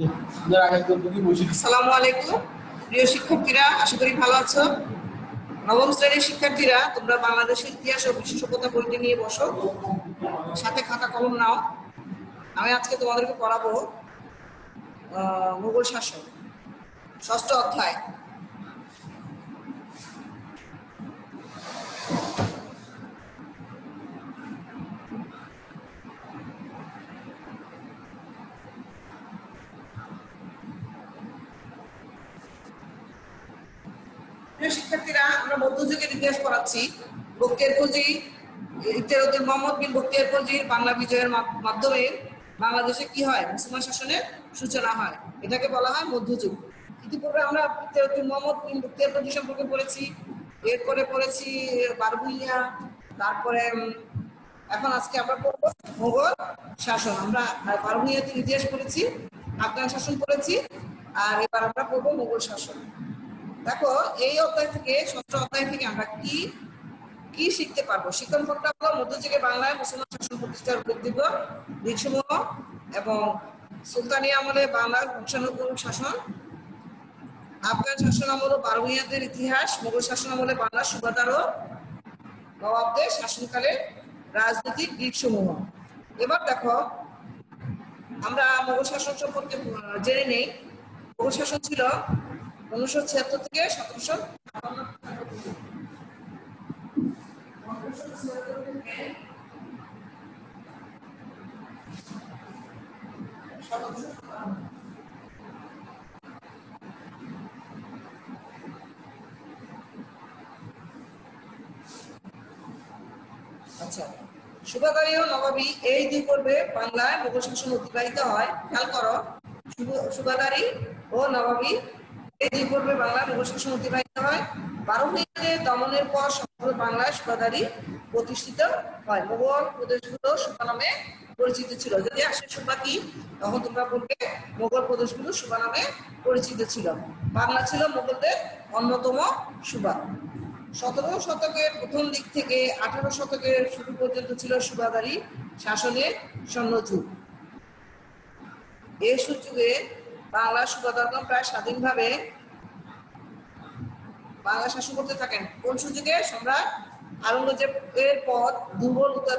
আসসালামু আলাইকুম প্রিয় শিক্ষার্থীরা, আশা করি ভালো আছো। নবম শ্রেণীর শিক্ষার্থীরা, তোমরা বাংলাদেশের ইতিহাস ও বিশেষজ্ঞতা বইটি নিয়ে বসো, সাথে খাতা কলম নাও। আমি আজকে তোমাদেরকে পড়াবো মুঘল শাসন, ষষ্ঠ অধ্যায়। প্রিয় শিক্ষার্থীরা, আমরা মধ্যযুগের ইতিহাস পড়াচ্ছি। বখতিয়ার খলজি, ইখতিয়ারউদ্দিন মোহাম্মদ বিন বখতিয়ার খলজির বাংলা বিজয়ের মাধ্যমে বাংলাদেশে কি হয়? মুসলমান শাসনের সূচনা হয়। এটাকে বলা হয় মধ্যযুগ। ইতিপূর্বে আমরা ইখতিয়ারউদ্দিন মোহাম্মদ বিন বখতিয়ার খলজি সম্পর্কে পড়েছি, এরপরে পড়েছি বারভূঁইয়া, তারপরে এখন আজকে আমরা পড়বো মোগল শাসন। আমরা বারভূঁইয়াতে ইতিহাস পড়েছি, আফগান শাসন পড়েছি, আর এবার আমরা পড়বো মোগল শাসন। দেখো, এই অধ্যায় থেকে, ষষ্ঠ অধ্যায় থেকে আমরা কি কি শিখতে পারবো? শিক্ষণ ফলটা হলো মধ্যযুগে বাংলায় মুসলমান শাসন প্রতিষ্ঠার উল্লেখযোগ্য দিকসমূহ এবং সুলতানি আমলে বাংলার বংশানুক্রমিক শাসন, আফগান শাসন আমল ও বারভূঁইয়াদের ইতিহাস, মোগল শাসন আমলে বাংলার সুবাদার ও নবাবদের শাসনকালে রাজনৈতিক দিকসমূহ। এবার দেখো, আমরা মোগল শাসন সম্পর্কে জেনে নেই। মোগল শাসন ছিল 1976 থেকে 1756। আচ্ছা, সুবাদারি ও নবাবী এই দুই পর্বে বাংলায় মোগল শাসন অতিবাহিত হয়। খেয়াল করো, সুবাদারি ও নবাবী এই দুই পর্বে বাংলায় মোগল শাসন অতিবাহিত হয়। বারভূঁইয়াদের দমনের পর সমগ্র বাংলায় সুবাদারি প্রতিষ্ঠিত হয়। মোগল প্রদেশগুলো সুবা নামে পরিচিত ছিল। যদি আসে সুবা কি, তখন তোমরা বলবে মোগল প্রদেশগুলো সুবা নামে পরিচিত ছিল। বাংলা ছিল মোগলদের অন্যতম সুবা। 17 শতকের প্রথম দিক থেকে 18 শতকের শুরু পর্যন্ত ছিল সুবাদারি শাসনের স্বর্ণযুগ। এই সুযুগে বাংলার সুবাদারগণ প্রায় স্বাধীনভাবে বাংলা শাসন করতে থাকেন। কোন সুযোগে? সম্রাট আওরঙ্গজেবের পর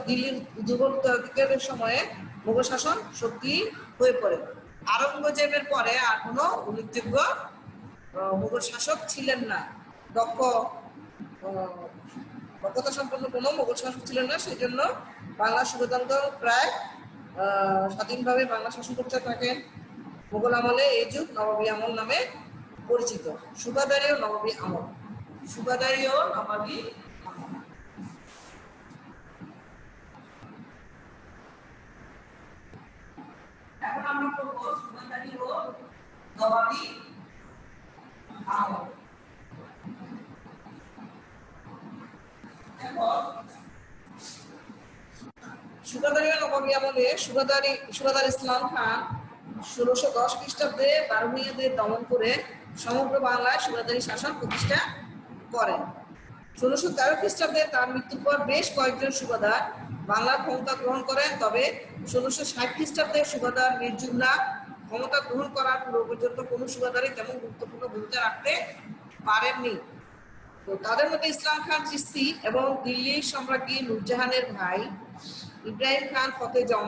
দিল্লির দুর্বল উত্তরাধিকারের সময়ে মোগল শাসন শক্তি হয়ে পড়ে। আওরঙ্গজেবের পরে আর কোনো উল্লেখযোগ্য মোগল শাসক ছিলেন না। দক্ষতা সম্পন্ন কোনো মোগল শাসক ছিলেন না। সেই জন্য বাংলা সুবাদারগণ প্রায় স্বাধীনভাবে বাংলা শাসন করতে থাকেন। মোগল আমলে এই যুগ নবাবী আমল নামে পরিচিত। সুবাদারি ও নবাবী আমল। সুবাদারি ও নবাবী আমল। এখন আমরা পড়ব সুবাদারি ও নবাবী আমল। সুবাদারি ও নবাবী আমলে সুবাদার ইসলাম খান 1610 খ্রিস্টাব্দে বারভূঁইয়াদের দমন করে সমগ্র বাংলায় সুবাদারি শাসন প্রতিষ্ঠা করেন। 1613 খ্রিস্টাব্দে তার মৃত্যুর পর বেশ কয়েকজন সুবাদার বাংলার ক্ষমতা গ্রহণ করেন। তবে 1660 খ্রিস্টাব্দে সুবাদার মীর জুমলা ক্ষমতা গ্রহণ করার পূর্ব পর্যন্ত কোনো সুবাদারই তেমন গুরুত্বপূর্ণ ভূমিকা রাখতে পারেননি। তো তাদের মধ্যে ইসলাম খান চিশতি এবং দিল্লির সম্রাজ্ঞী নূরজাহানের ভাই ইব্রাহিম খান ফতেহ জং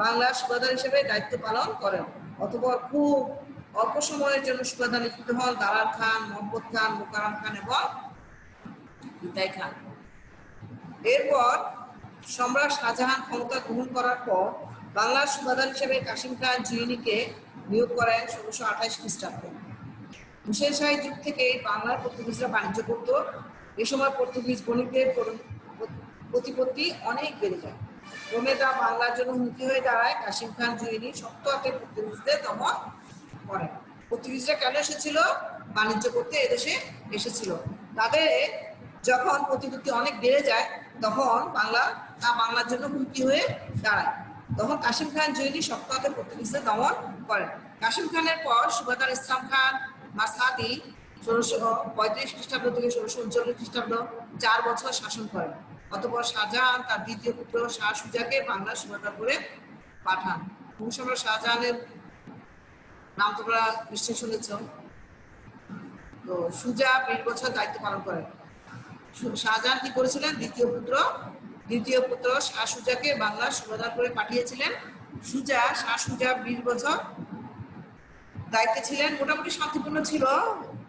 বাংলার সুবাদার হিসেবে দায়িত্ব পালন করেন। অতঃপর খুব অল্প সময়ের জন্য সুবাদার নিযুক্ত হন দালাল খান, মোহাম্মদ খান, মোকাররম খান এবং ইতাই খান। এরপর সম্রাট শাহজাহান ক্ষমতা গ্রহণ করার পর বাংলার সুবাদার হিসেবে কাশিম খান জুইনিকে নিয়োগ করেন 1628 খ্রিস্টাব্দে। হুসেন শাহী যুগ থেকে বাংলার পর্তুগিজরা বাণিজ্য করত। এ সময় পর্তুগিজ বণিকদের প্রতিপত্তি অনেক বেড়ে যায়। ক্রমে তা বাংলার জন্য হুমকি হয়ে দাঁড়ায়। কাশিম খান জুইনি শক্ত হাতে পর্তুগিজদের দমন করেন। পর্তুগিজরা কেন এসেছিল? বাণিজ্য করতে এদেশে এসেছিল। তাদের যখন প্রতিপত্তি অনেক বেড়ে যায়, তখন বাংলার জন্য হুমকি হয়ে দাঁড়ায়। তখন কাশিম খান জুইনি শক্ত হাতে পর্তুগিজদের দমন করেন। কাশিম খানের পর সুবাদার ইসলাম খান মাসহাদি 1635 খ্রিস্টাব্দ থেকে 1639 খ্রিস্টাব্দ 4 বছর শাসন করেন। অতঃপর শাহজাহান তার দ্বিতীয় পুত্র শাহ সুজাকে বাংলার সুবাদার করে পাঠান। মুঘল সম্রাট শাহজাহানের নাম তোমরা নিশ্চয়ই শুনেছ। তো সুজা 20 বছর দায়িত্ব পালন করেন। শাহজাহান কি করেছিলেন? দ্বিতীয় পুত্র শাহ সুজাকে বাংলার সুবাদার করে পাঠিয়েছিলেন। শাহ সুজা 20 বছর দায়িত্বে ছিলেন। মোটামুটি শান্তিপূর্ণ ছিল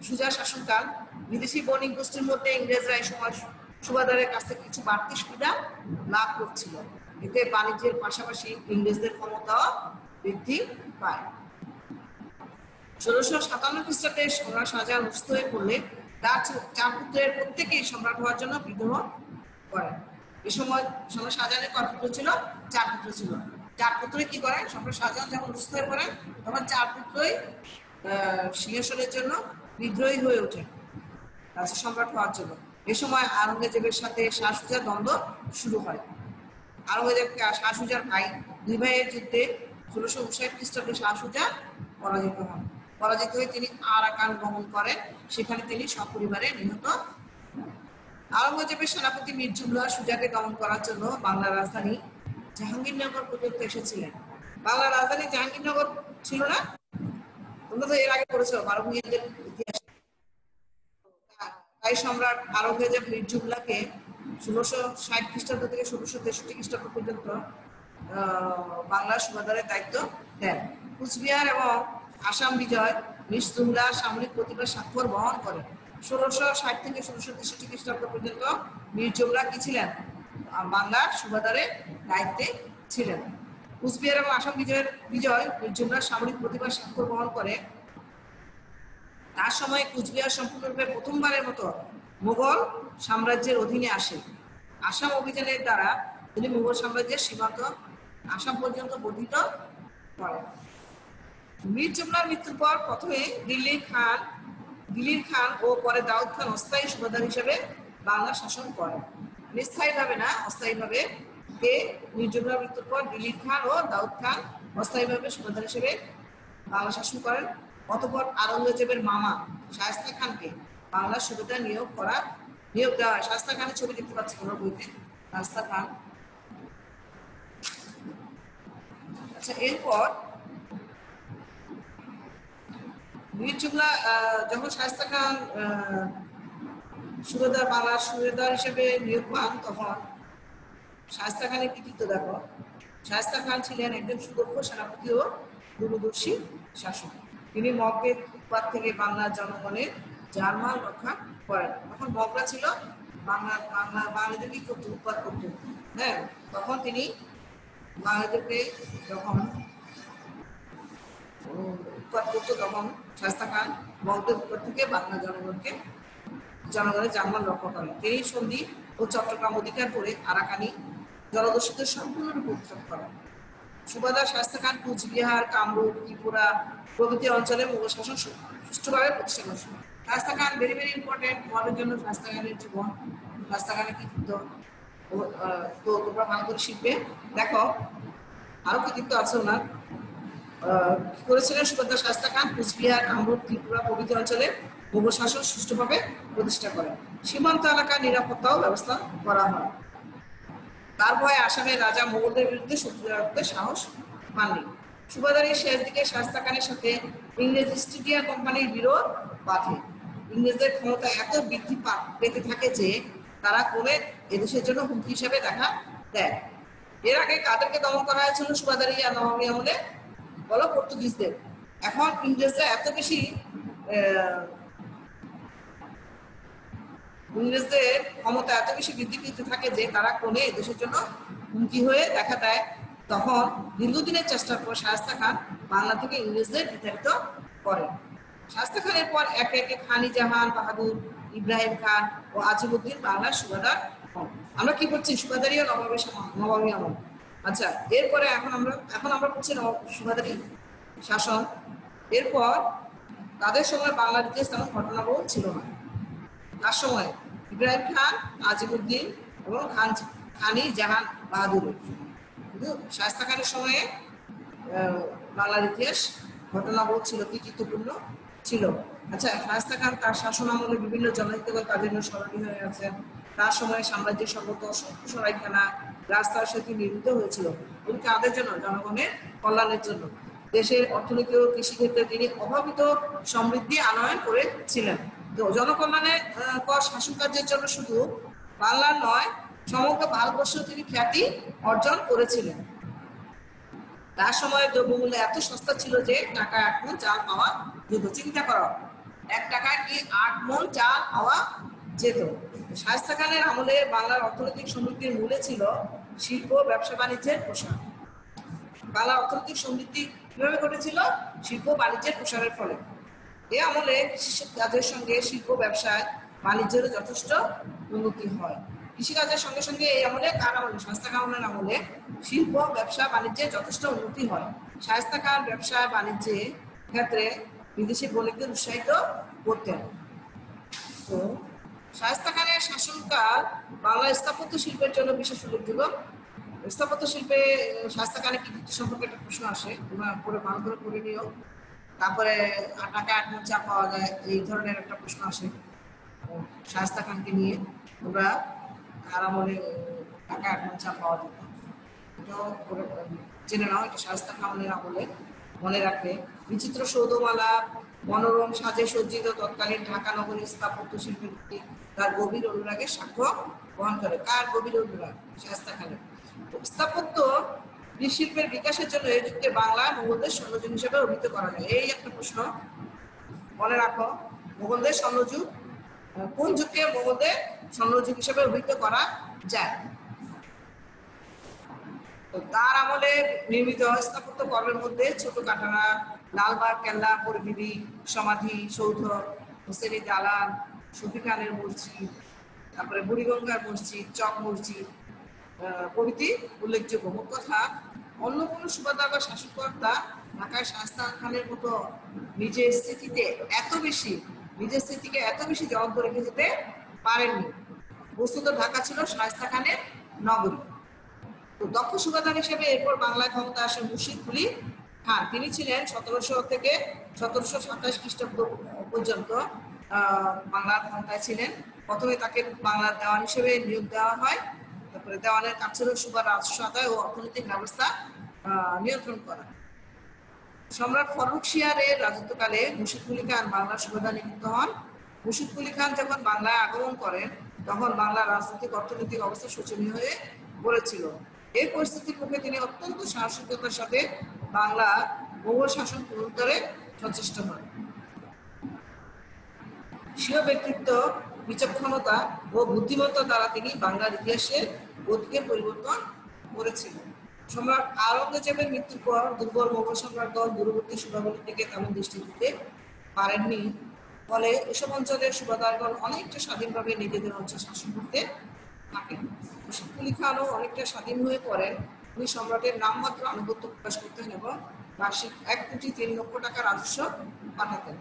সুজা শাসনকাল। বিদেশি বণিক গোষ্ঠীর মধ্যে ইংরেজরা এই সময় সুবাদারের কাছ থেকে কিছু বাড়তি সুবিধা লাভ করছিল। এতে বাণিজ্যের পাশাপাশি ইংরেজদের ক্ষমতাও বৃদ্ধি পায়। 1657 খ্রিস্টাব্দে সম্রাট শাহজাহান অসুস্থ হয়ে পড়লে তার 4 পুত্রের প্রত্যেকেই সম্রাট হওয়ার জন্য বিদ্রোহ করেন। এই সময় সম্রাট শাহজাহানের কত পুত্র ছিল? 4 পুত্র ছিল। 4 পুত্রই কি করেন? সম্রাট শাহজাহান যখন অসুস্থ হয়ে পড়েন তখন 4 পুত্রই সিংহাসনের জন্য বিদ্রোহী হয়ে ওঠে সম্রাট হওয়ার জন্য। এ সময় আওরঙ্গজেবের সাথে শাহ সুজার দ্বন্দ্ব শুরু হয়। আওরঙ্গজেব শাহ সুজার ভাই, 2 ভাইয়ের যুদ্ধে 1659 খ্রিস্টাব্দে শাহ সুজা পরাজিত হন। পরাজিত হয়ে তিনি আরাকান গমন করেন। সেখানে তিনি সপরিবারে নিহত। আওরঙ্গজেবের সেনাপতি মীর জুমলা সুজাকে দমন করার জন্য বাংলার রাজধানী জাহাঙ্গীরনগর পর্যন্ত এসেছিলেন। বাংলার রাজধানী জাহাঙ্গীরনগর ছিল না? তোমরা তো এর আগে পড়েছো বারোভূমিদের ইতিহাস। তাই সম্রাট আওরঙ্গজেব মীর জুমলাকে 1660 খ্রিস্টাব্দ থেকে 1663 খ্রিস্টাব্দ পর্যন্ত বাংলার সুবাদারের দায়িত্ব দেন। কুচবিহার এবং আসাম বিজয় মীর জুমলার সামরিক প্রতিভার স্বাক্ষর বহন করে। 1660 থেকে 1663 খ্রিস্টাব্দ পর্যন্ত মীর জুমলা কি ছিলেন? বাংলার সুবাদারের দায়িত্বে ছিলেন। কুচবিহার এবং আসাম বিজয় মীর জুমলার সামরিক প্রতিভার স্বাক্ষর বহন করে। তার সময় কুচবিহার সম্পূর্ণরূপে প্রথমবারের মতো মুঘল সাম্রাজ্যের অধীনে আসে। আসাম অভিযানের দ্বারা তিনি মুঘল সাম্রাজ্যের সীমান্ত আসাম পর্যন্ত বর্ধিত করেন। মীর জুমলার মৃত্যুর পর প্রথমে দিল্লির খান ও পরে দাউদ খান অস্থায়ী সুবাদার হিসেবে বাংলা শাসন করেন। স্থায়ীভাবে না, অস্থায়ীভাবে। মীর জুমলার মৃত্যুর পর দিল্লির খান ও দাউদ খান অস্থায়ীভাবে সুবাদার হিসেবে বাংলা শাসন করেন। অতঃপর আওরঙ্গজেবের মামা শায়েস্তা খানকে বাংলার সুবাদার নিয়োগ দেওয়া হয়। শায়েস্তা খানের ছবি দেখতে পাচ্ছি আমার বইতে, শায়েস্তা খান। আচ্ছা, এরপর মীর জুমলা যখন শায়েস্তা খান বাংলার সুবেদার হিসেবে নিয়োগ পান, তখন শায়েস্তা খানের কৃতিত্ব দেখো। শায়েস্তা খান ছিলেন একজন সুদক্ষ সেনাপতি ও দূরদর্শী শাসক। তিনি মগের উৎপাত থেকে বাংলার জনগণের জানমাল রক্ষা করেন। তখন মগরা ছিল বাঙালিদের কি করতো? উৎপাত করত। হ্যাঁ, তখন তিনি বাঙালিদেরকে যখন উৎপাত করতো তখন শায়েস্তা খান মগদের উৎপাত থেকে বাংলা জনগণের জানমাল রক্ষা করেন। তিনি সন্ধি ও চট্টগ্রাম অধিকার করে আরাকানি জলদস্যুদের সম্পূর্ণরূপে উৎখাত করেন। সুবাদার শায়েস্তা খান কুচবিহার, কামরূপ, ত্রিপুরা প্রভৃতি অঞ্চলে মুঘল শাসন সুষ্ঠুভাবে প্রতিষ্ঠা করেন। শায়েস্তা খান ভেরি ইম্পর্টেন্ট তোমাদের জন্য। শায়েস্তা খানের জীবন, শায়েস্তা খানের কৃতিত্ব তো তোমরা ভালো করে শিখবে। দেখো আরো কৃতিত্ব আছে ওনার। কি করেছিলেন সুবাদার শায়েস্তা খান? কুচবিহার, কামরূপ, ত্রিপুরা প্রভৃতি অঞ্চলে মুঘল শাসন সুষ্ঠুভাবে প্রতিষ্ঠা করেন। সীমান্ত এলাকার নিরাপত্তাও ব্যবস্থা করা হয়। তার ভয়ে আসামের রাজা মোগলদের বিরুদ্ধে শত্রুতা রাখতে সাহস পাননি। সুবাদারের শেষ দিকে শায়েস্তা খানের সাথে ইংরেজ ইস্ট ইন্ডিয়া কোম্পানির বিরোধ বাধে। ইংরেজদের ক্ষমতা এত বৃদ্ধি পেতে থাকে যে তারা ক্রমে এদেশের জন্য হুমকি হিসেবে দেখা দেয়। এর আগে কাদেরকে দমন করা হয়েছিল সুবাদারি আর নবাবী আমলে? বলো, পর্তুগিজদের। এখন ইংরেজরা এত বেশি ইংরেজদের ক্ষমতা এত বেশি বৃদ্ধি পেতে থাকে যে তারা ক্রমে এদেশের জন্য হুমকি হয়ে দেখা দেয়। তখন দীর্ঘদিনের চেষ্টার পর শায়েস্তা খান বাংলা থেকে ইংরেজদের বিতাড়িত করেন। শায়েস্তা খানের পর একে একে খানি জাহান বাহাদুর, ইব্রাহিম খান ও আজিমউদ্দিন বাংলার সুবাদার হন। আমরা কি করছি? সুবাদারি ও নবাবী আমল। আচ্ছা, এরপরে এখন আমরা করছি সুবাদারি শাসন। এরপর তাদের সময় বাংলার ইতিহাস তেমন ঘটনাবহুল ছিল না। তার সময় ইব্রাহিম খান, আজিমউদ্দিন এবং খানি জাহান বাহাদুর। কিন্তু শায়েস্তা খানের সময়ে বাংলার ইতিহাস ঘটনাবহুল ছিল, কৃতিত্বপূর্ণ ছিল। আচ্ছা, শায়েস্তা খান তার শাসন আমলে বিভিন্ন জনহিতকর কাজের জন্য স্মরণীয় হয়ে আছেন। তার সময় সাম্রাজ্যের সর্বত সরাইখানা, রাস্তার সেতু নির্মিত হয়েছিল। এগুলি কাদের জন্য? জনগণের কল্যাণের জন্য। দেশের অর্থনীতি ও কৃষিক্ষেত্রে তিনি অভাবিত সমৃদ্ধি আনয়ন করেছিলেন। তো জনকল্যাণের কর শাসন কার্যের জন্য শুধু বাংলার নয়, সমগ্র ভারতবর্ষেও তিনি খ্যাতি অর্জন করেছিলেন। তার সময় দ্রব্যমূল্য এত সস্তা ছিল যে টাকা 8 মণ চাল পাওয়া যেত। চিন্তা করো, 1 টাকায় কি 8 মণ চাল পাওয়া যেত। শায়েস্তা খানের আমলে বাংলার অর্থনৈতিক সমৃদ্ধির মূলে ছিল শিল্প, ব্যবসা বাণিজ্যের প্রসার। বাংলার অর্থনৈতিক সমৃদ্ধি কিভাবে ঘটেছিল? শিল্প বাণিজ্যের প্রসারের ফলে। এ আমলে কৃষি কাজের সঙ্গে শিল্প, ব্যবসায় বাণিজ্যেরও যথেষ্ট উন্নতি হয়। কৃষিকাজের সঙ্গে সঙ্গে এই আমলে, কার আমলে? শায়েস্তা খানের আমলে শিল্প, ব্যবসা বাণিজ্যে যথেষ্ট উন্নতি হয়। শায়েস্তা খান ব্যবসা বাণিজ্যে ক্ষেত্রে বিদেশি বণিকদের উৎসাহিত করতেন। তো শায়েস্তা খানের শাসনকাল বাংলা স্থাপত্য শিল্পের জন্য বিশেষ উল্লেখযোগ্য। স্থাপত্য শিল্পে শায়েস্তা খানের কৃতিত্ব সম্পর্কে একটা প্রশ্ন আসে, তোমরা পরে ভালো করে পড়ে নিও। তারপরে টাকা 8 মণ চা পাওয়া যায়, এই ধরনের একটা প্রশ্ন আসে শায়েস্তা খানকে নিয়ে। তোমরা কার আমলে টাকা 8 মণ চা পাওয়া যেত, এটাও জেনে নাও। এটা শায়েস্তা খানের আমলে, মনে রাখবে। বিচিত্র সৌধমালা, মনোরম সাজে সজ্জিত তৎকালীন ঢাকা নগরী স্থাপত্য শিল্পের প্রতি তার গভীর অনুরাগের সাক্ষ্য বহন করে। কার গভীর অনুরাগ? শায়েস্তা খানের। স্থাপত্য শিল্পের বিকাশের জন্য এই যুগকে বাংলা মোগলদের স্বর্ণযুগ হিসেবে অভিহিত করা যায়। এই একটা প্রশ্ন মনে রাখো, মোগলদের স্বর্ণযুগ, কোন যুগকে মোগলদের স্বর্ণযুগ হিসেবে অভিহিত করা যায়? তার আমলে নির্মিত স্থাপত্য কর্মের মধ্যে ছোট কাটারা, লালবাগ কেল্লা, পরিবিবি সমাধি সৌধ, হোসেনি দালান, শফি খানের মসজিদ, তারপরে বুড়িগঙ্গার মসজিদ, চক মসজিদ প্রভৃতি উল্লেখযোগ্য। মোট কথা, অন্য কোনো সুবাদার বা শাসনকর্তা ঢাকায় শায়েস্তা খানের মতো নিজের স্মৃতিকে এত বেশি জব্দ রেখে যেতে পারেননি। বস্তুত ঢাকা ছিল শায়েস্তা খানের নগরী। তো দক্ষ সুবাদার হিসেবে এরপর বাংলায় ক্ষমতা আসে মুর্শিদ কুলি খান। তিনি ছিলেন 1700 থেকে 1727 খ্রিস্টাব্দ পর্যন্ত বাংলার ক্ষমতায় ছিলেন। প্রথমে তাকে বাংলার দেওয়ান হিসেবে নিয়োগ দেওয়া হয়। তারপরে দেওয়ানের কাজ ছিল সুবার রাজস্ব আদায় ও অর্থনৈতিক ব্যবস্থা নিয়ন্ত্রণ করা। সম্রাট ফররুখ শিয়ারের রাজত্বকালে মুর্শিদ কুলি খান বাংলার সুবাদার নিযুক্ত হন। মুর্শিদ কুলি খান যখন বাংলায় আগমন করেন, তখন বাংলার রাজনৈতিক অর্থনৈতিক অবস্থা শোচনীয় হয়ে পড়েছিল। এই পরিস্থিতির মুখে তিনি অত্যন্ত সাহসিকতার সাথে বাংলা মোগল শাসন পুনরুদ্ধারে সচেষ্ট হন। স্বীয় ব্যক্তিত্ব, বিচক্ষণতা ও বুদ্ধিমত্তা দ্বারা তিনি বাংলার ইতিহাসের গতিকে পরিবর্তন করেছিলেন। সম্রাট আওরঙ্গজেবের মৃত্যুর পর দুর্বল মোগল সম্রাটগণ দূরবর্তী সুবাগুলির দিকে তেমন দৃষ্টি দিতে পারেননি। ফলে এসব অঞ্চলের সুবাদারগণ অনেকটা স্বাধীনভাবে নিজেদের অঞ্চল শাসন করতে থাকেন। মুর্শিদ কুলি খানও অনেকটা স্বাধীন হয়ে পড়েন। তিনি সম্রাটের নামমাত্র আনুগত্য প্রকাশ করতেন এবং বার্ষিক 1,03,00,000 টাকা রাজস্ব পাঠাতেন।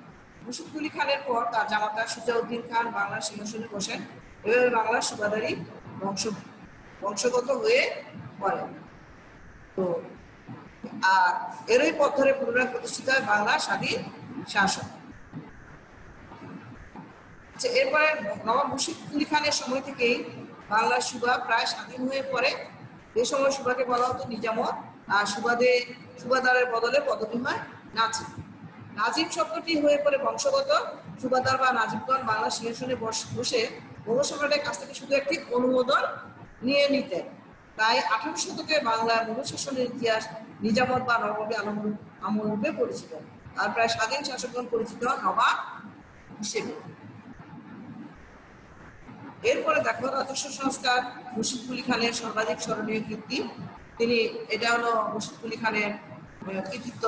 মুর্শিদ কুলি খানের পর তার জামাতা সুজাউদ্দিন খান বাংলার সিংহাসনে বসেন। এভাবে বাংলার সুবাদারি বংশগত হয়ে পড়েন। তো আর এরই পথ ধরে পুনরায় প্রতিষ্ঠিত হয় বাংলার স্বাধীন শাসন। এরপরে নবাব মুর্শিদ কুলি খানের সময় থেকেই বাংলার সুবা প্রায় স্বাধীন হয়ে পড়ে। এই সময় সুবাকে বলা হতো নিজামত, আর সুবাদারের বদলে পদবি হয় নাজিব। নাজিব শব্দটি হয়ে পড়ে বংশগত। সুবাদার বা নাজিবগণ বাংলার সিংহাসনে বসে মোগল সম্রাটের কাছ থেকে শুধু একটি অনুমোদন নিয়ে নিতেন। তাই 18 শতকে বাংলার মোগল শাসনের ইতিহাস নিজামত বা নবাবী আমল রূপে পরিচিত। আর প্রায় স্বাধীন শাসকগণ পরিচিত নবাব হিসেবে। এরপরে দেখো রাজস্ব সংস্কার, মুর্শিদ কুলি খানের সর্বাধিক স্মরণীয় কীর্তি। এটা হলো মুর্শিদ কুলি খানের কৃতিত্ব।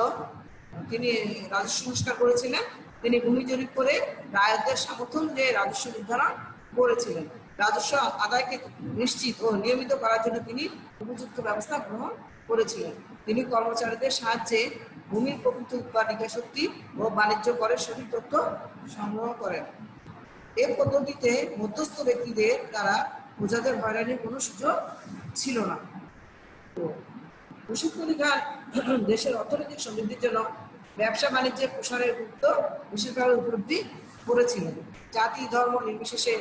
তিনি রাজস্ব সংস্কার করেছিলেন। তিনি ভূমি জরিপ করে রায়তদের সামর্থ্য অনুযায়ী রাজস্ব নির্ধারণ করেছিলেন। রাজস্ব আদায়কে নিশ্চিত ও নিয়মিত করার জন্য তিনি উপযুক্ত ব্যবস্থা গ্রহণ করেছিলেন। তিনি কর্মচারীদের সাহায্যে ভূমির প্রকৃত উৎপাদিকা শক্তি ও বাণিজ্য করের সঠিক তথ্য সংগ্রহ করেন। এই পদ্ধতিতে মধ্যস্থ ব্যক্তিদের দ্বারা প্রজাদের হয়রানির কোনো সুযোগ ছিল না। তো মুর্শিদ কুলি খান দেশের অর্থনৈতিক সমৃদ্ধির জন্য ব্যবসা বাণিজ্যের প্রসারের গুরুত্ব বিশেষভাবে উপলব্ধি করেছিলেন। জাতি ধর্ম নির্বিশেষে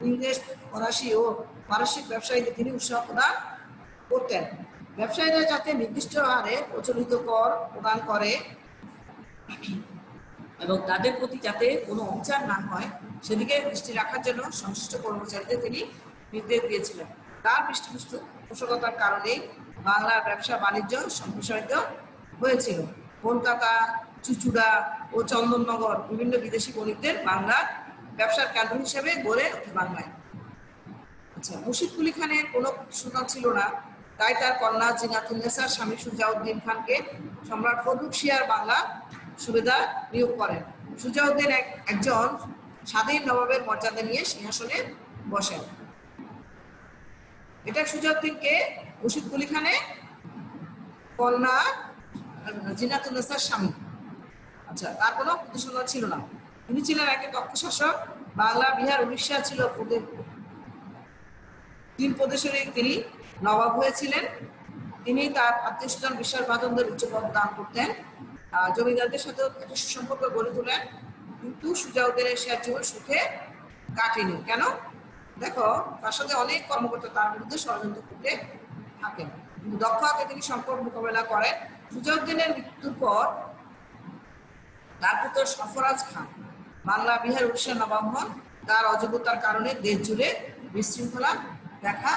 ইংরেজ, ফরাসি ও পারসিক ব্যবসায়ীদের তিনি উৎসাহ প্রদান করতেন। ব্যবসায়ীরা যাতে নির্দিষ্ট হারে প্রচলিত কর প্রদান করে এবং তাদের প্রতি যাতে কোনো অবিচার না হয় সেদিকে দৃষ্টি রাখার জন্য সংশ্লিষ্ট কর্মচারীদের তিনি নির্দেশ দিয়েছিলেন। তার পৃষ্ঠপোষকতার কারণেই বাংলার ব্যবসা বাণিজ্য সম্প্রসারিত হয়েছিল। কলকাতা, চুঁচুড়া ও চন্দননগর বিভিন্ন বিদেশি বণিকদের বাংলার ব্যবসার কেন্দ্র হিসেবে গড়ে ওঠে বাংলায়। আচ্ছা, মুর্শিদ কুলি খানের কোনো সন্তান ছিল না, তাই তার কন্যা জিনাতুন্নেসার স্বামী সুজাউদ্দিন খানকে সম্রাট ফজলুল শিয়ার বাংলা সুবেদার নিয়োগ করেন। সুজাউদ্দিন একজন স্বাধীন নবাবের মর্যাদা নিয়ে সিংহাসনে বসেন। এটা সুজাউদ্দিনকে মুর্শিদ কুলি খানের কন্যা জিনাতুন্নেসার স্বামী। আচ্ছা, তার কোনো পুত্রসন্তান ছিল না। তিনি ছিলেন একটি দক্ষ শাসক। বাংলা, বিহার, উড়িষ্যা ছিল তিন প্রদেশেরই তিনি নবাব হয়েছিলেন। তিনি তার আত্মীয় স্বজন বিশ্বাসভাজনদের উচ্চ পদ দান করতেন, জমিদারদের সাথে একটি সুসম্পর্ক গড়ে তোলেন। কিন্তু সুজাউদ্দিনের শেষ জীবন সুখে কাটেনি। কেন? দেখো, তার সাথে অনেক কর্মকর্তা তার বিরুদ্ধে ষড়যন্ত্র করতে থাকেন, কিন্তু দক্ষ হাতে তিনি সংকট মোকাবেলা করেন। সুজাউদ্দিনের মৃত্যুর পর তার পুত্র সরফরাজ খান বাংলা, বিহার, উড়িষ্যার নবাব হন। তার অযোগ্যতার কারণে দেশ জুড়ে বিশৃঙ্খলা দেখা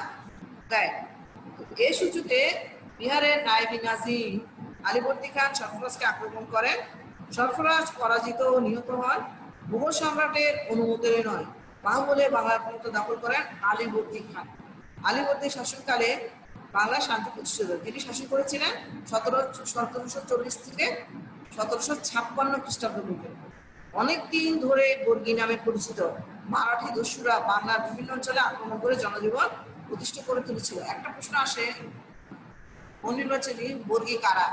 দেয়। এই সুযোগে বিহারের নায়েবি নাজিম আলীবর্দী খান সরফরাজকে আক্রমণ করেন। সরফরাজ পরাজিত ও নিহত হন। মুঘল সম্রাটের অনুমোদনে নয়, বাহুবলে বাংলার ক্ষমতা দখল করেন আলীবর্দী খান। আলীবর্দী শাসনকালে বাংলা শান্তি প্রতিষ্ঠিত। তিনি শাসন করেছিলেন 1740 থেকে 1756 খ্রিস্টাব্দ পর্যন্ত। অনেকদিন ধরে বর্গী নামে পরিচিত মারাঠি দস্যুরা বাংলার বিভিন্ন অঞ্চলে আক্রমণ করে জনজীবন প্রতিষ্ঠা করে তুলেছিল। একটা প্রশ্ন আসে, অনির্বাচনী বর্গী কারা?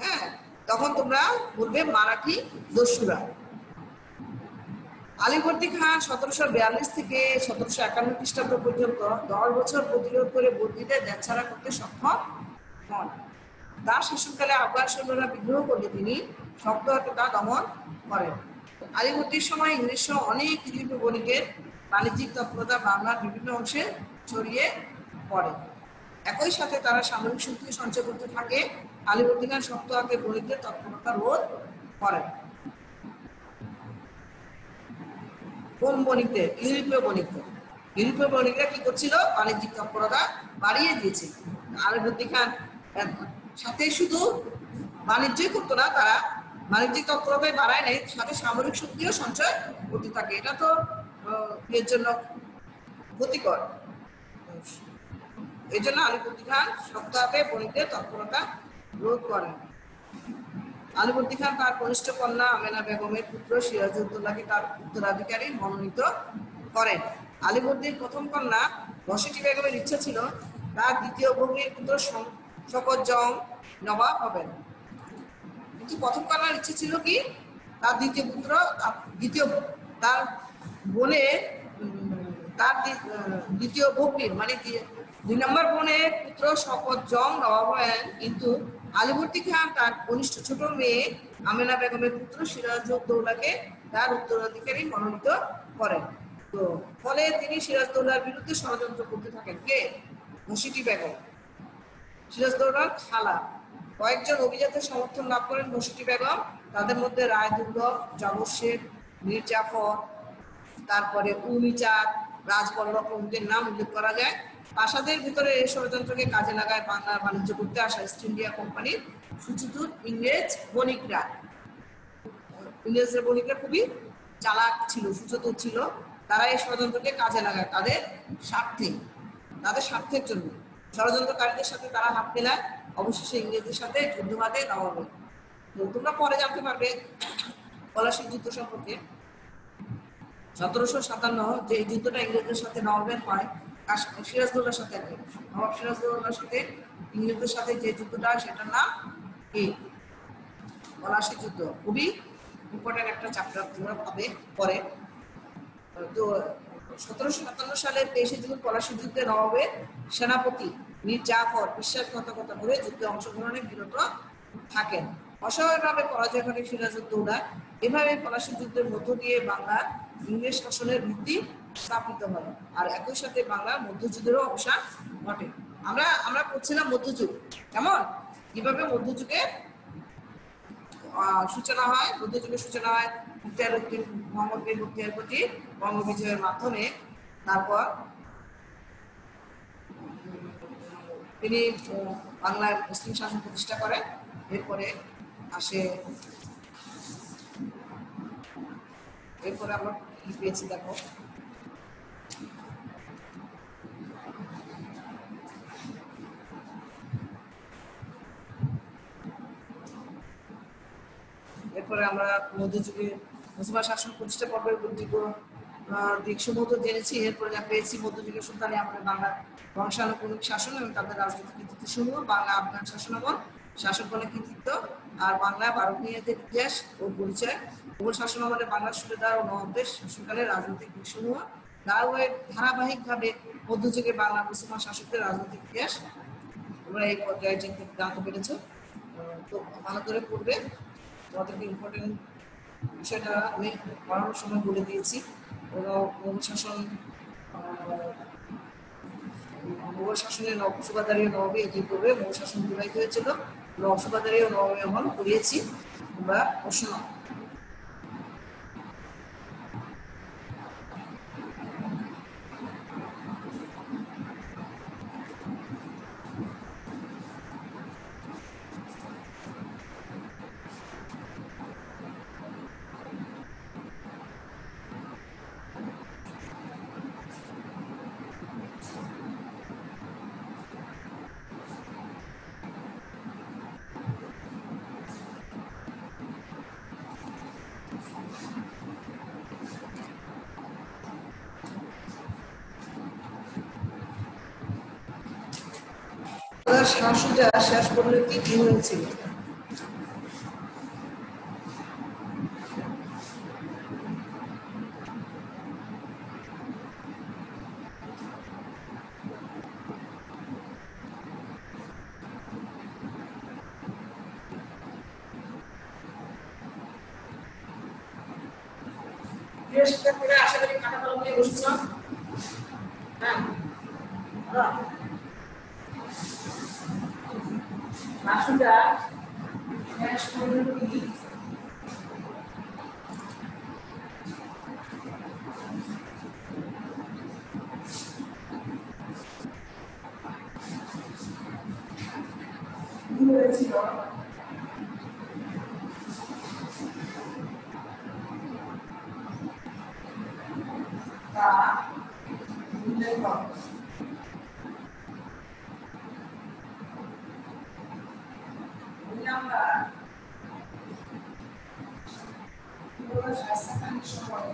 হ্যাঁ, তখন তোমরা বলবে মারাঠি দস্যুরা। আলীবর্দী খান 1742 থেকে 1751 খ্রিস্টাব্দ পর্যন্ত 10 বছর প্রতিরোধ করে বর্গীদের দেশছাড়া করতে সক্ষম হন। তার শাসনকালে আফগান সৈন্যরা বিদ্রোহ করলে তিনি শক্ত হাতে তা দমন করেন। আলীবর্দীর সময় ইংরেজ সহ অনেক ইউরোপীয় বণিকের বাণিজ্যিক তৎপরতা বাংলার বিভিন্ন অংশে ছড়িয়ে পড়ে। একই সাথে তারা সামরিক শক্তি সঞ্চয় করতে থাকে। আলীবর্দী খান শক্ত হাতে বণিকদের তৎপরতা রোধ করেন। কোন বণিকদের? ইউরোপীয় বণিকদের। ইউরোপীয় বণিকরা কি করছিল? বাণিজ্যিক তৎপরতা বাড়িয়ে দিয়েছে। আলীবর্দী খান সাথে শুধু বাণিজ্যই করতো না, তারা বাণিজ্যিক তৎপরতায় বাড়ায় নাই, সাথে সামরিক শক্তিও সঞ্চয় করতে থাকে। এটা তো এর জন্য ক্ষতিকর। এই জন্য আলীবর্দী খান শক্ত হাতে বণিকদের তৎপরতা রোধ করেন। আলীবর্দী খান তার কনিষ্ঠ কন্যা আমেনা বেগমের পুত্র সিরাজউদ্দৌলাকে তার উত্তরাধিকারী মনোনীত করেন। আলীবর্দীর প্রথম কন্যা বসিটি বেগমের ইচ্ছা ছিল তার দ্বিতীয় ভগ্নীর পুত্র শকত জং নবাব হবেন। কিন্তু প্রথম কন্যার ইচ্ছে ছিল কি, তার তার বোনের তার দ্বিতীয় ভগ্নীর মানে 2 নম্বর বোনের পুত্র শকত জং নবাব হবেন। কিন্তু আলীবর্দী খান তার কনিষ্ঠ ছোট মেয়ে আমেনা বেগমের পুত্র সিরাজউদ্দৌলাকে তার উত্তরাধিকারী মনোনীত করেন। তো ফলে তিনি সিরাজউদ্দৌলার বিরুদ্ধে ষড়যন্ত্র করতে থাকেন। কে? বসিটি বেগম, সিরাজউদ্দৌলার খালা। কয়েকজন অভিজাতের সমর্থন লাভ করেন বসিটি বেগম। তাদের মধ্যে রায় দুর্লভ, জগৎ শেখ, মীর জাফর, তারপরে উমিচাঁদ, রাজবল্লভ প্রমুখের নাম উল্লেখ করা যায়। প্রাসাদের ভিতরে এই ষড়যন্ত্রকে কাজে লাগায় বাংলার বাণিজ্য করতে আসা ইস্ট ইন্ডিয়া কোম্পানির সুচতুর ইংরেজ বণিকরা। ইংরেজদের বণিকরা খুবই চালাক ছিল, সুচতুর ছিল। তারা এই ষড়যন্ত্রকে কাজে লাগায় তাদের স্বার্থের জন্য। ষড়যন্ত্রকারীদের সাথে তারা হাত মেলায়, অবশেষে ইংরেজদের সাথে যুদ্ধ বাঁধে নবাবের। তোমরা পরে জানতে পারবে পলাশীর যুদ্ধ সম্পর্কে। 1757 যে যুদ্ধটা ইংরেজদের সাথে নবাবের হয়, সিরাজউদ্দৌলার সাথে, নবাব সিরাজউদ্দৌলার সাথে ইংরেজদের সাথে যে যুদ্ধটা, সেটার নাম কি? পলাশী যুদ্ধ। খুবই ইম্পর্টেন্ট একটা চ্যাপ্টার, তোমরা পাবে পরে। তো 1757 সালের 23 জুন পলাশী যুদ্ধে নবাবের সেনাপতি মীর জাফর বিশ্বাসঘাতকতা করে যুদ্ধে অংশগ্রহণে বিরত থাকেন। অসহায়ভাবে পরাজয় ঘটে সিরাজউদ্দৌলা। এভাবে পলাশী যুদ্ধের মধ্য দিয়ে বাংলার ইংরেজ শাসনের ভিত্তি স্থাপিত হয়, আর একই সাথে বাংলার মধ্যযুদ্ধেরও অবসান ঘটে। আমরা আমরা পড়ছিলাম মধ্যযুগ, কেমন কিভাবে মধ্যযুগের সূচনা হয়। মধ্যযুগের সূচনা হয় মুক্তিয়ার উদ্দিন মোহাম্মদ বিন মুক্তিয়ার প্রতি বঙ্গবিজয়ের মাধ্যমে। তারপর তিনি বাংলার মুসলিম শাসন প্রতিষ্ঠা করেন। এরপরে আসে, এরপরে আমরা কি পেয়েছি দেখো, এরপরে আমরা মধ্যযুগে মুসলমান শাসন প্রতিষ্ঠা পর্বের দিকসমূহ তো জেনেছি। এরপরে যা পেয়েছি মধ্যযুগের সুলতানি আমলে বাংলার বংশানুক্রমিক শাসন এবং তাদের রাজনৈতিক কৃতিত্ব সমূহ, বাংলা আফগান শাসনামল, শাসকগণের কৃতিত্ব, আর বাংলা বারোভূঁইয়াদের ইতিহাস ও পরিচয়, মুঘল শাসনামলে বাংলার সুবেদার ও নবাবদের শাসনকালের রাজনৈতিক দিকসমূহ, ধারাবাহিকভাবে মধ্যযুগে বাংলা মুসলমান শাসকদের রাজনৈতিক ইতিহাস তোমরা এই পর্যায়ে জানতে পেরেছো। তো ভালো করে পড়বে, তোমাদেরকে ইম্পর্টেন্ট বিষয়টা আমি পড়ানোর সময় বলে দিয়েছি। মুঘল শাসনের সুবাদারি ও নবাবী এটি করবে, মুঘল শাসন প্রবাহিত হয়েছিল, সুবাদারি ও নবাবী আমল করিয়েছি। তোমরা প্রশ্ন শাশুজা শেষ পরিণতি কি হয়েছিল? শিক্ষার্থীরা আশা করি খাতা কলম নিয়ে বসেছ। হ্যাঁ, শাশুজা শেষ পরিণতি কি হয়েছিল? তা উল্লেখ করো। আমরা স্বাস্থ্যখানির সময়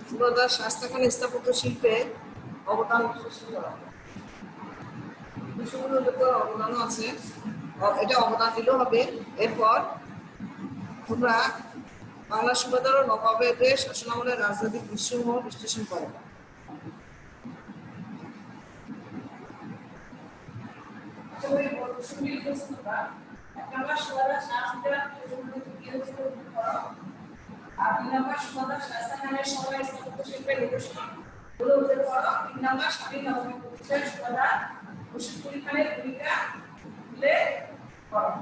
সুবাদার শায়েস্তা খানের স্থাপত্য শিল্পে অবদান সৃষ্টি করা। বিষয়গুলোর উপর অবদানও আছে, এটা অবদান দিলেও হবে। এরপর তোমরা বাংলা সুবাদার ও নবাবেদের শাসনামলের রাজনৈতিক দৃশ্যসমূহ বিশ্লেষণ করো। আর 2 নম্বর সুবাদার শায়েস্তা খানের সময় স্থাপত্য শিল্পের নিদর্শন গুলো উল্লেখ করো। 3 নম্বর স্বাধীন নবাবের প্রতিষ্ঠায় সুবাদার মুর্শিদকুলি খানের ভূমিকা উল্লেখ করো।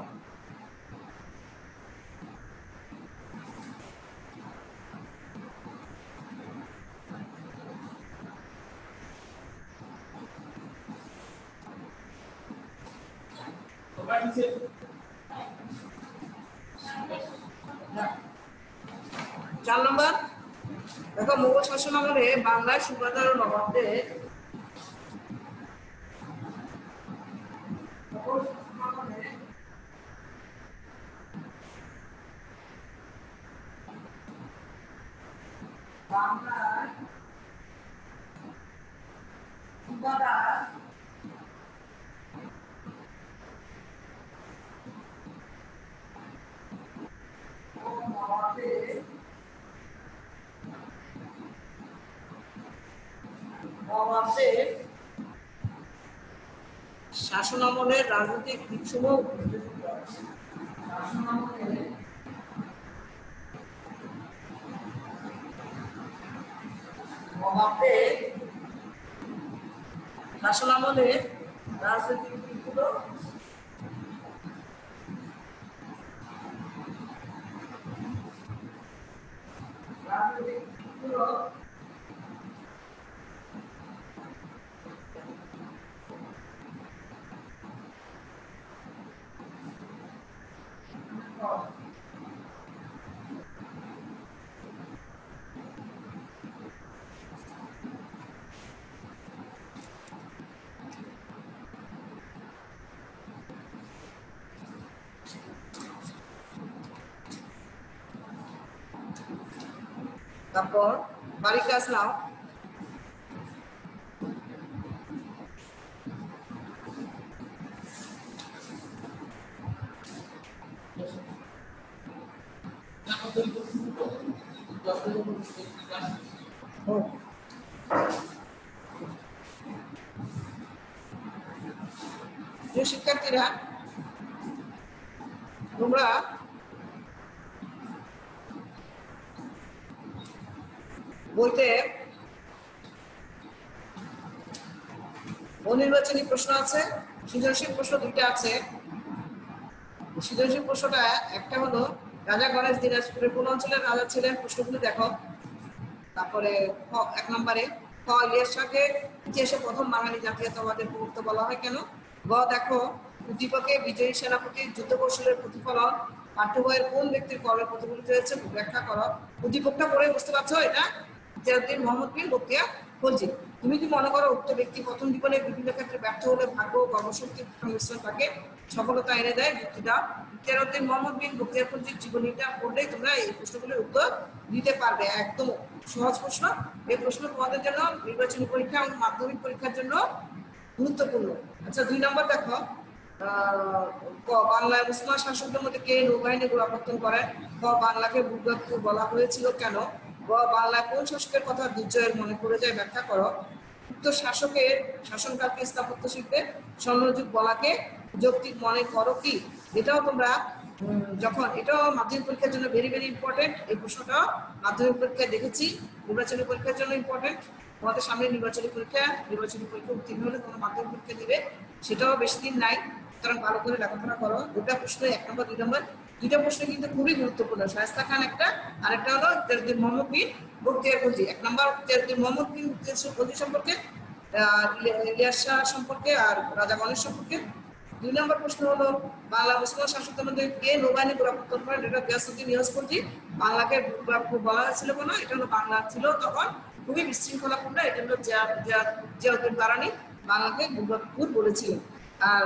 চার নম্বর দেখো, মুঘল শাসন আমলে বাংলার সুবাদার ও নবাবদের বাংলার সুবাদার ও নবাবদের শাসনামলের রাজনৈতিক দিকসমূহ শাসনামলের রাজনৈতিক দিকগুলো তারপর বাড়ির কাজ নাও। প্রিয় শিক্ষার্থীরা, তোমরা বইতে অনির্বাচনী প্রশ্ন আছে, সৃজনশীল প্রশ্ন 2টা আছে। সৃজনশীল প্রশ্নটা একটা হলো রাজা গণেশ দিনাজপুরের কোন অঞ্চলের রাজা ছিলেন, প্রশ্নগুলি দেখো। তারপরে 1 নম্বরে ইলিয়াস শাহকে ইতিহাসে প্রথম বাঙালি জাতীয়তাবাদের প্রবক্তা বলা হয় কেন। দেখো উদ্দীপকে বিজয়ী সেনাপতির যুদ্ধ কৌশলের প্রতিফলন পাঠ্য বইয়ের কোন ব্যক্তির কর্মে প্রতিফলিত হয়েছে ব্যাখ্যা করো। উদ্দীপকটা পড়ে বুঝতে পারছো, এটা ইখতিয়ারউদ্দিন মোহাম্মদ বিন বখতিয়ার খলজি। তুমি কি মনে করো উক্ত ব্যক্তি প্রথম জীবনে বিভিন্ন ক্ষেত্রে ব্যর্থ হলে ভাগ্য ও কর্মশক্তির সংমিশ্রণ তাকে সফলতা এনে দেয়? যুক্তিটা ইখতিয়ারউদ্দিন মোহাম্মদ বিন বখতিয়ার খলজির জীবনীটা পড়লেই তোমরা এই প্রশ্নগুলোর উত্তর দিতে পারবে। একদম সহজ প্রশ্ন। এই প্রশ্ন তোমাদের জন্য নির্বাচনী পরীক্ষা এবং মাধ্যমিক পরীক্ষার জন্য গুরুত্বপূর্ণ। আচ্ছা, 2 নম্বর দেখো, বাংলায় মুসলমান শাসকদের মধ্যে কে নৌবাহিনী গোড়াপত্তন করেন? বাংলাকে ভূগর্ভ বলা হয়েছিল কেন? বাংলায় কোন শাসকের কথা দুর্জয়ের মনে পড়ে যায়, ব্যাখ্যা করো। উক্ত শাসকের শাসনকালকে স্থাপত্য শিল্পে স্বর্ণযুগ বলাকে যৌক্তিক মনে করো কি? এটাও তোমরা যখন এটাও মাধ্যমিক পরীক্ষার জন্য ভেরি ভেরি ইম্পর্টেন্ট। এই প্রশ্নটা মাধ্যমিক পরীক্ষায় দেখেছি, নির্বাচনী পরীক্ষার জন্য ইম্পর্টেন্ট। তোমাদের সামনে নির্বাচনী পরীক্ষা উত্তীর্ণ হলে তোমরা মাধ্যমিক পরীক্ষা দিবে, সেটাও বেশি দিন নাই। সুতরাং ভালো করে লেখাপড়া করো। 2টা প্রশ্ন, 1 নম্বর 2 নম্বর 2টা প্রশ্ন কিন্তু খুবই গুরুত্বপূর্ণ। শায়েস্তা খান একটা, আরেকটা হলো ইখতিয়ারউদ্দিন মোহাম্মদ বিন বখতিয়ার খলজি। 1 নম্বর ইখতিয়ারউদ্দিন মোহাম্মদ বিন বখতিয়ার খলজি সম্পর্কে, ইলিয়াস শাহ সম্পর্কে আর রাজা গণেশ সম্পর্কে। 2 নম্বর প্রশ্ন হলো বাংলা মুসলমান শাসকদের মধ্যে কে নৌবাহিনী গোড়াপত্তন করেন? এটা গিয়াসউদ্দিন ইলিয়াস খলজি। বাংলাকে ভূগর্ভ বলা হয়েছিল কেন? এটা হলো বাংলা ছিল তখন খুবই বিশৃঙ্খলাপূর্ণ। এটা হলো জিয়াউদ্দিন বারানি বাংলাকে ভূগর্ভপুর বলেছিলেন। আর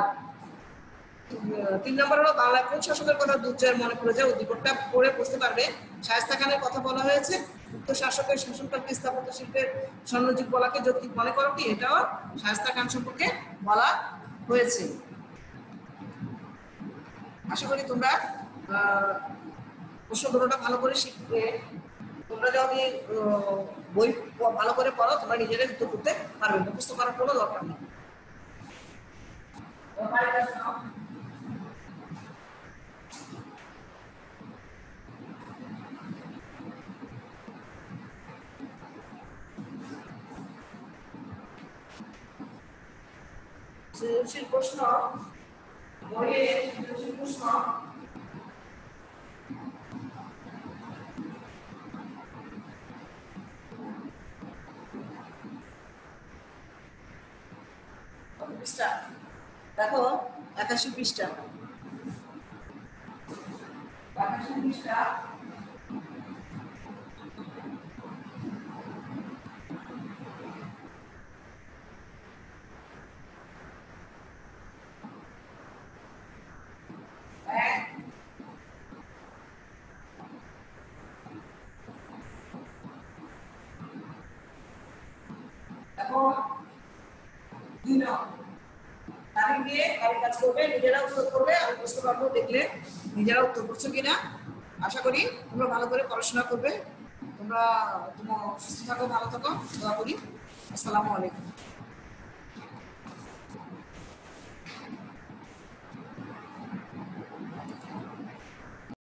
3 নম্বর হলো বাংলার কোন শাসকের কথা দুর্জয়ের মনে পড়ে যায়? উদ্দীপকটা পড়ে বুঝতে পারবে। শায়েস্তা খানের কথা বলা হয়েছে, গুপ্ত শাসকের শাসনকালকে স্থাপত্য শিল্পের স্বর্ণযুগ বলাকে যৌক্তিক মনে করো কি? এটাও শায়েস্তা খান সম্পর্কে বলা হয়েছে। আশা করি তোমরা প্রশ্নগুলোটা ভালো করে শিখবে। তোমরা যদি বই ভালো করে পড়ো, তোমরা নিজেরাই উত্তর করতে পারবে, মুখস্থ করার কোনো দরকার নেই। সৃজনশীল প্রশ্ন, বইয়ে সৃজনশীল প্রশ্ন পৃষ্ঠা দেখো, 81 পৃষ্ঠা। 81 পৃষ্ঠা এখন 2 নাও, তারিখ দিয়ে তারিখ কাজ করবে, নিজেরা উত্তর করবে। আমি বুঝতে পারবো দেখলে নিজেরা উত্তর করছো কিনা। আশা করি তোমরা ভালো করে পড়াশোনা করবে। তোমরা সুস্থ থাকো, ভালো থাকো, দোয়া করি। আসসালামু আলাইকুম।